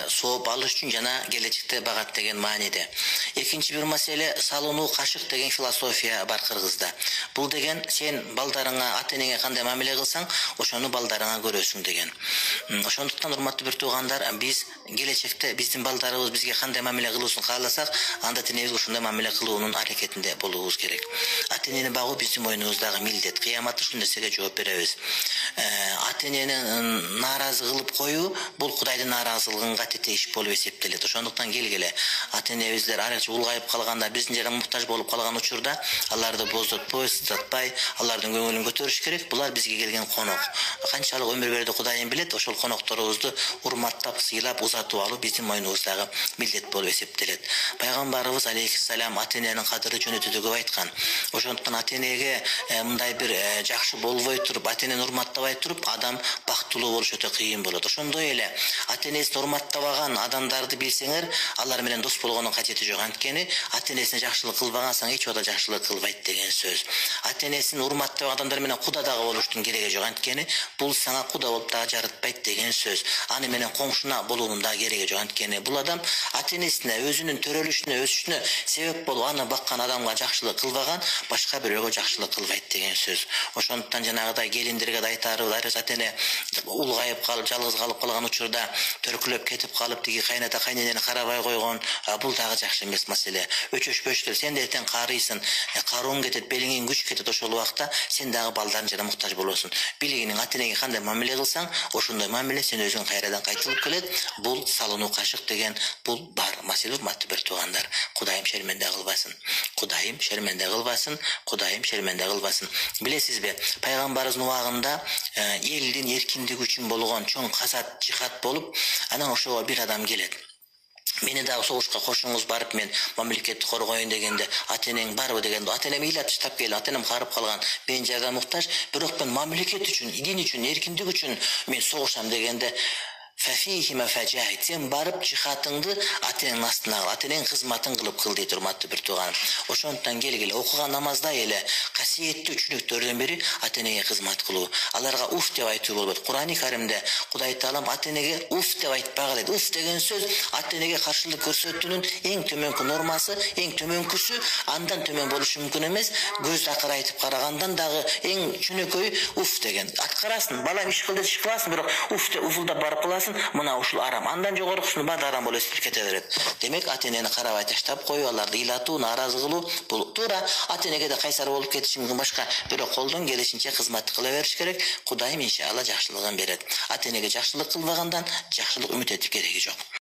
сооп алыш үчүн жана келечекте багат деген мааниде. Экинчи бир маселе салынуу кашык деген философия бар Кыргызда. Бул деген сен балдарыңа, ата-энеңе кандай мамиле кылсаң, ошону балдарыңа көрөсүң деген. Ошондуктан урматтуу бир туугандар, биз келечекте биздин балдарыбыз бизге кандай мамиле кылуусун кааласак, анда ата-энебизге ошондой мамиле кылуунун аракетинде болуубуз керек. Ата-энени багуу биздин мойнубуздагы милдет. Кыяматта ушул нерсеге жооп беребиз. Ата-энени нааразы кылып коюу бул Кудайдын нааразылыгына тете иш болуп эсептелет. Ошондуктан келгиле ата-энебиздер арачы улгайып калганда, биздин жерге муктаж болуп калган учурда аларды боздотпой, сыздатпай, алардын көңүлүн көтөрүш керек. Булар бизге келген конок. Канчалык өмүр берди Кудайым билет, ошол конокторубузду урматтап, сыйлап, узатып алуу биздин мойнубуздагы милдет болуп эсептелет. Пайгамбарыбыз алейхиссалам ата-эненин кадыры жөнүндө көп айткан. Ошондуктан ата-энеге мындай бир жакшы болбой туруп, ата-энени урматтабай туруп, адам бактылуу болуш өтө кыйын болот. Ошондой эле ата-энесин урматтабаган адамдарды билсеңер, алар менен дос болгондун кажети жок. Анткени ата-энесине жакшылык кылбагансаң эч убакта жакшылык кылбайт деген сөз. Ата-энесин урматтабаган адамдар менен куда дагы болуштун кереги жок. Анткени бул сага куда болуп дагы жарытпайт деген сөз. Аны менен коңшуна болуунун да кереги жок. Анткени бул адам ата-энесине, өзүнүн төрөлүшүнө, өсүшүнө себеп болуп, аны баккан адамга жакшылык кылбаган башка бирөөгө жакшылык кылбайт деген сөз. Ошондуктан жанагыдай келиндерге да айтарыбыз, ата-эне улгайып калып, жалгыз калып калган учурда төркүлөп кетип калып, тиги кайната кайненени карабай койгон, бул дагы жакшы эмес маселе. Өчөшпөчтөр, сен да эртең карыйсың, карууң кетет, белиңин күч кетет, ошол убакта сен дагы балдарың жана муктаж болосуң. Билигиниң ата-энеге кандай мамиле кылсаң, ошондой мамиле сен өзүң кайрадан кайтылып келет. Бул салынуу кашык деген бул бар маселе, урматтуу бир туугандар. Кудайым шерменде кылбасын. Кудайым шерменде кылбасын. Кудайым шерменде кылбасын. Билесизби, пайгамбарыбыздын убагында элдин эркиндиги үчүн болгон чоң казат, жихад болуп, анан ошого бир адам келет. Мени да согушка кошуңуз, барып мен мамлекетти коргоюн дегенде, ата-энең барбы дегенде, ата-энем ыйлап таштап келди, ата-энем карып калган, мен жардам муктаж, бирок мен мамлекет үчүн, дин үчүн, эркиндик үчүн мен согушам дегенде, сен барып жихатыңды ата-энеңдин астына кыл, ата-энең кызматын кылып кыл дейт, урматтуу бир тууганым. Ошондуктан келгиле, окуган намазда эле касиеттүү үчүнүктөрдөн бири ата-энеге кызмат кылуу. Аларга уф деп айтуу болбойт. Кур'ани Каримде Кудай Таалам ата-энеге уф деп айтпагыла дейт. Уф деген сөз ата-энеге каршылык көрсөтүүнүн эң төмөнкү нормасы, эң төмөнкүсү, андан төмөн болушу мүмкүн эмес. Көздү акырайтып карагандан дагы эң чөнөкөйү уф деген. Аткарасын, балам иш кыл деп иш кыласың, бирок уф деп уфулдап барып кыласың. Мына ушул арам. Андан жогорусун баары арам болуп эсилип кете берет. Демек ата-энени карабай таштап коюу, аларды ыйлатуу, нааразы кылуу, бул туура. Ата-энеге да кайсар болуп кетиши мүмкүн, башка бирок колдон келишинче кызмат кыла бериш керек. Кудайым иншалла жакшылыгын берет. Ата-энеге жакшылык кылбагандан жакшылык үмүт этип кереги жок.